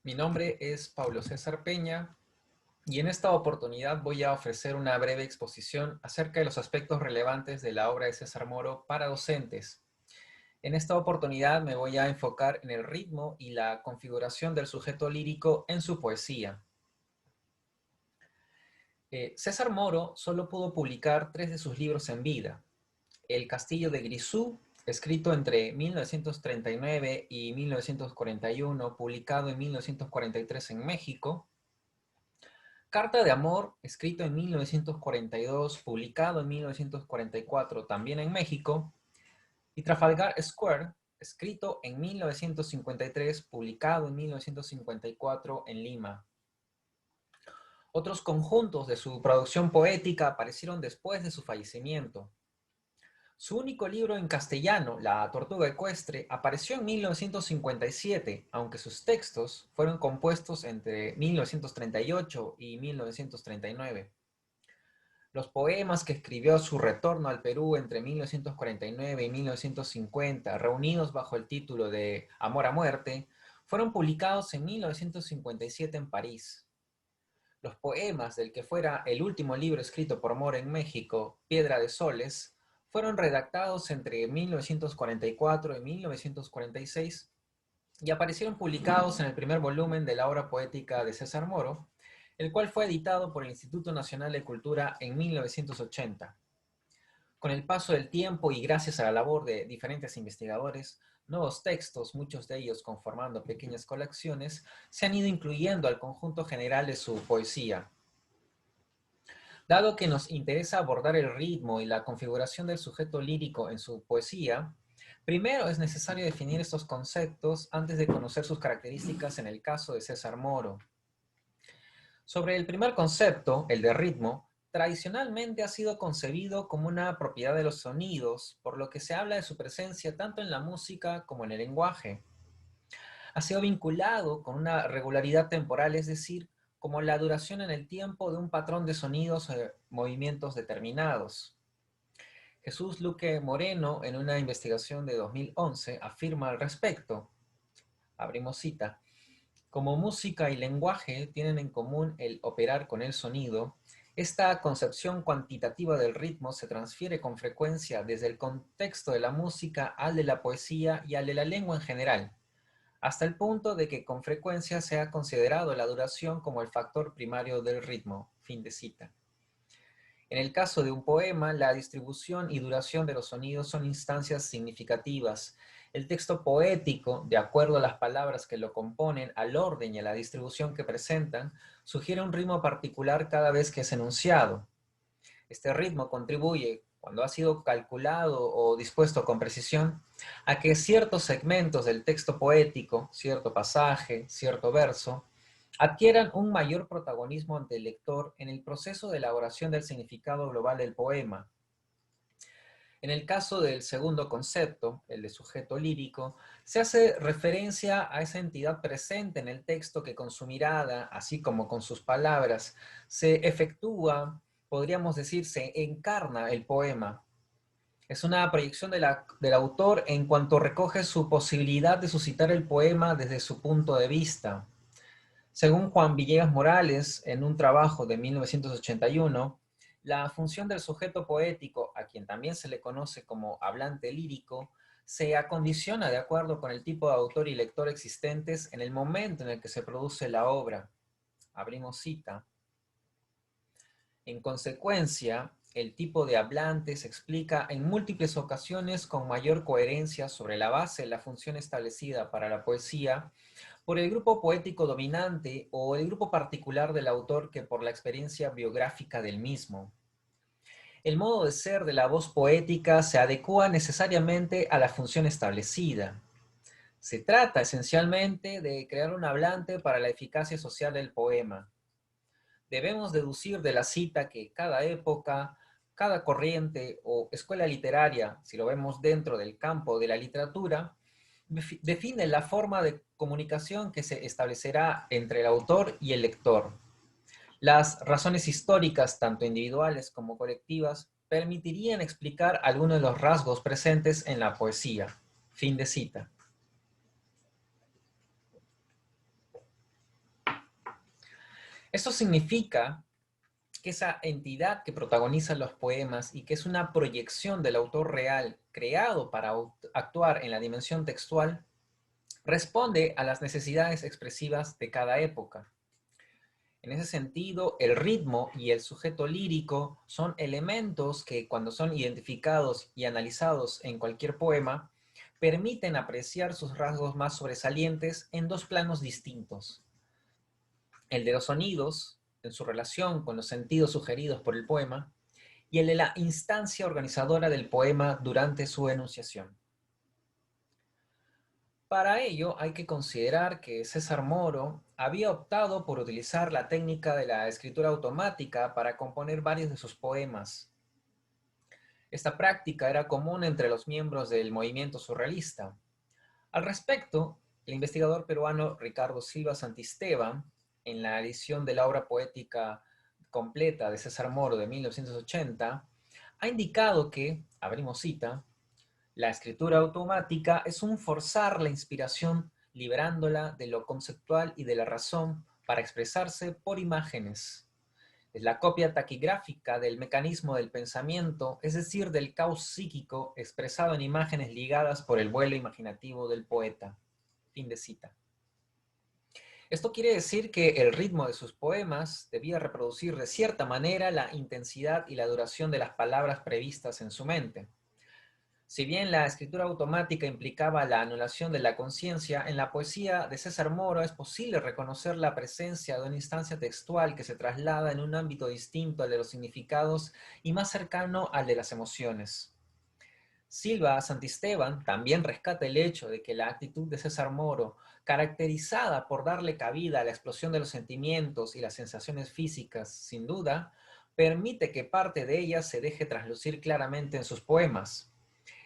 Mi nombre es Pablo César Peña y en esta oportunidad voy a ofrecer una breve exposición acerca de los aspectos relevantes de la obra de César Moro para docentes. En esta oportunidad me voy a enfocar en el ritmo y la configuración del sujeto lírico en su poesía. César Moro solo pudo publicar 3 de sus libros en vida. El Castillo de Grisú, escrito entre 1939 y 1941, publicado en 1943 en México. Carta de Amor, escrito en 1942, publicado en 1944 también en México, y Trafalgar Square, escrito en 1953, publicado en 1954 en Lima. Otros conjuntos de su producción poética aparecieron después de su fallecimiento. Su único libro en castellano, La Tortuga Ecuestre, apareció en 1957, aunque sus textos fueron compuestos entre 1938 y 1939. Los poemas que escribió a su retorno al Perú entre 1949 y 1950, reunidos bajo el título de Amor a Muerte, fueron publicados en 1957 en París. Los poemas del que fuera el último libro escrito por Moro en México, Piedra de Soles, fueron redactados entre 1944 y 1946 y aparecieron publicados en el primer volumen de la obra poética de César Moro, el cual fue editado por el Instituto Nacional de Cultura en 1980. Con el paso del tiempo y gracias a la labor de diferentes investigadores, nuevos textos, muchos de ellos conformando pequeñas colecciones, se han ido incluyendo al conjunto general de su poesía. Dado que nos interesa abordar el ritmo y la configuración del sujeto lírico en su poesía, primero es necesario definir estos conceptos antes de conocer sus características en el caso de César Moro. Sobre el primer concepto, el de ritmo, tradicionalmente ha sido concebido como una propiedad de los sonidos, por lo que se habla de su presencia tanto en la música como en el lenguaje. Ha sido vinculado con una regularidad temporal, es decir, como la duración en el tiempo de un patrón de sonidos o movimientos determinados. Jesús Luque Moreno, en una investigación de 2011, afirma al respecto, abrimos cita, como música y lenguaje tienen en común el operar con el sonido, esta concepción cuantitativa del ritmo se transfiere con frecuencia desde el contexto de la música al de la poesía y al de la lengua en general, hasta el punto de que con frecuencia se ha considerado la duración como el factor primario del ritmo. Fin de cita. En el caso de un poema, la distribución y duración de los sonidos son instancias significativas. El texto poético, de acuerdo a las palabras que lo componen, al orden y a la distribución que presentan, sugiere un ritmo particular cada vez que es enunciado. Este ritmo contribuye, cuando ha sido calculado o dispuesto con precisión, a que ciertos segmentos del texto poético, cierto pasaje, cierto verso, adquieran un mayor protagonismo ante el lector en el proceso de elaboración del significado global del poema. En el caso del segundo concepto, el de sujeto lírico, se hace referencia a esa entidad presente en el texto que con su mirada, así como con sus palabras, se efectúa, podríamos decir, se encarna el poema. Es una proyección del autor en cuanto recoge su posibilidad de suscitar el poema desde su punto de vista. Según Juan Villegas Morales, en un trabajo de 1981, la función del sujeto poético, a quien también se le conoce como hablante lírico, se acondiciona de acuerdo con el tipo de autor y lector existentes en el momento en el que se produce la obra. Abrimos cita. En consecuencia, el tipo de hablante se explica en múltiples ocasiones con mayor coherencia sobre la base de la función establecida para la poesía por el grupo poético dominante o el grupo particular del autor que por la experiencia biográfica del mismo. El modo de ser de la voz poética se adecua necesariamente a la función establecida. Se trata esencialmente de crear un hablante para la eficacia social del poema. Debemos deducir de la cita que cada época, cada corriente o escuela literaria, si lo vemos dentro del campo de la literatura, define la forma de comunicación que se establecerá entre el autor y el lector. Las razones históricas, tanto individuales como colectivas, permitirían explicar algunos de los rasgos presentes en la poesía. Fin de cita. Esto significa que esa entidad que protagoniza los poemas y que es una proyección del autor real creado para actuar en la dimensión textual, responde a las necesidades expresivas de cada época. En ese sentido, el ritmo y el sujeto lírico son elementos que, cuando son identificados y analizados en cualquier poema, permiten apreciar sus rasgos más sobresalientes en dos planos distintos: el de los sonidos, en su relación con los sentidos sugeridos por el poema, y el de la instancia organizadora del poema durante su enunciación. Para ello hay que considerar que César Moro había optado por utilizar la técnica de la escritura automática para componer varios de sus poemas. Esta práctica era común entre los miembros del movimiento surrealista. Al respecto, el investigador peruano Ricardo Silva Santisteban, en la edición de la obra poética completa de César Moro de 1980, ha indicado que, abrimos cita, la escritura automática es un forzar la inspiración liberándola de lo conceptual y de la razón para expresarse por imágenes. Es la copia taquigráfica del mecanismo del pensamiento, es decir, del caos psíquico expresado en imágenes ligadas por el vuelo imaginativo del poeta. Fin de cita. Esto quiere decir que el ritmo de sus poemas debía reproducir de cierta manera la intensidad y la duración de las palabras previstas en su mente. Si bien la escritura automática implicaba la anulación de la conciencia, en la poesía de César Moro es posible reconocer la presencia de una instancia textual que se traslada en un ámbito distinto al de los significados y más cercano al de las emociones. Silva Santisteban también rescata el hecho de que la actitud de César Moro, caracterizada por darle cabida a la explosión de los sentimientos y las sensaciones físicas, sin duda, permite que parte de ellas se deje traslucir claramente en sus poemas.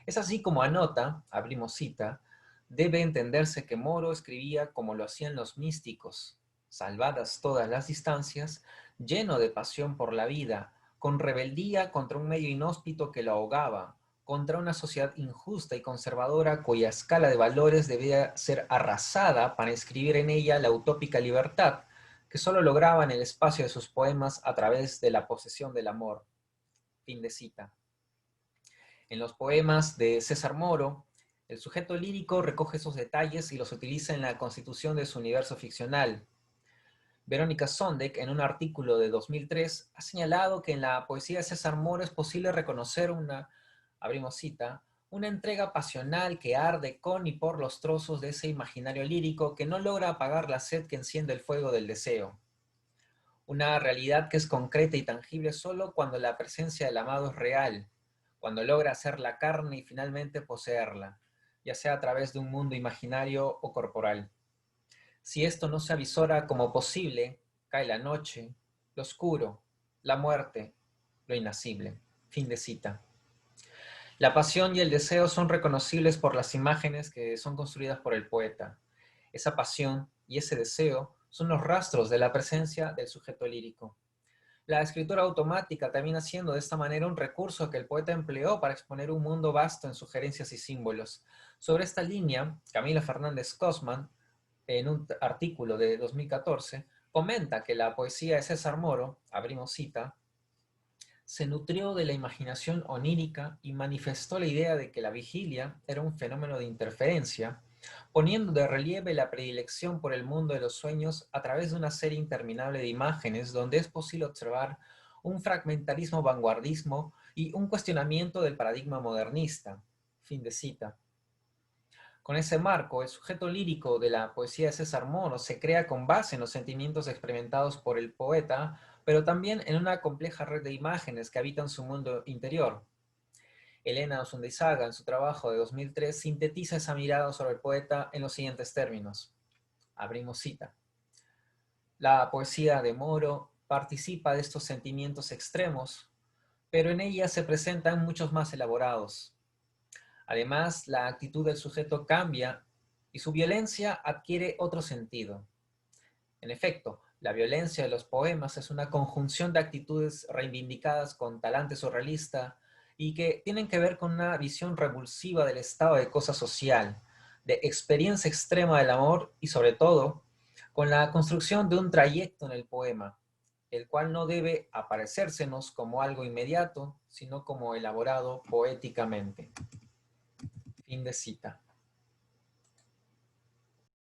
Es así como anota, abrimos cita, debe entenderse que Moro escribía como lo hacían los místicos, salvadas todas las distancias, lleno de pasión por la vida, con rebeldía contra un medio inhóspito que lo ahogaba, contra una sociedad injusta y conservadora cuya escala de valores debía ser arrasada para inscribir en ella la utópica libertad, que solo lograba en el espacio de sus poemas a través de la posesión del amor. Fin de cita. En los poemas de César Moro, el sujeto lírico recoge esos detalles y los utiliza en la constitución de su universo ficcional. Verónica Sondek, en un artículo de 2003, ha señalado que en la poesía de César Moro es posible reconocer una, abrimos cita, una entrega pasional que arde con y por los trozos de ese imaginario lírico que no logra apagar la sed que enciende el fuego del deseo. Una realidad que es concreta y tangible solo cuando la presencia del amado es real, cuando logra hacer la carne y finalmente poseerla, ya sea a través de un mundo imaginario o corporal. Si esto no se avisora como posible, cae la noche, lo oscuro, la muerte, lo inacible. Fin de cita. La pasión y el deseo son reconocibles por las imágenes que son construidas por el poeta. Esa pasión y ese deseo son los rastros de la presencia del sujeto lírico. La escritura automática termina siendo de esta manera un recurso que el poeta empleó para exponer un mundo vasto en sugerencias y símbolos. Sobre esta línea, Camila Fernández Cosman, en un artículo de 2014, comenta que la poesía de César Moro, abrimos cita, se nutrió de la imaginación onírica y manifestó la idea de que la vigilia era un fenómeno de interferencia, poniendo de relieve la predilección por el mundo de los sueños a través de una serie interminable de imágenes donde es posible observar un fragmentarismo vanguardismo y un cuestionamiento del paradigma modernista. Fin de cita. Con ese marco, el sujeto lírico de la poesía de César Moro se crea con base en los sentimientos experimentados por el poeta, pero también en una compleja red de imágenes que habitan su mundo interior. Elena Osundizaga, en su trabajo de 2003, sintetiza esa mirada sobre el poeta en los siguientes términos. Abrimos cita. La poesía de Moro participa de estos sentimientos extremos, pero en ella se presentan muchos más elaborados. Además, la actitud del sujeto cambia y su violencia adquiere otro sentido. En efecto, la violencia de los poemas es una conjunción de actitudes reivindicadas con talante surrealista y que tienen que ver con una visión revulsiva del estado de cosa social, de experiencia extrema del amor y, sobre todo, con la construcción de un trayecto en el poema, el cual no debe aparecérsenos como algo inmediato, sino como elaborado poéticamente. Fin de cita.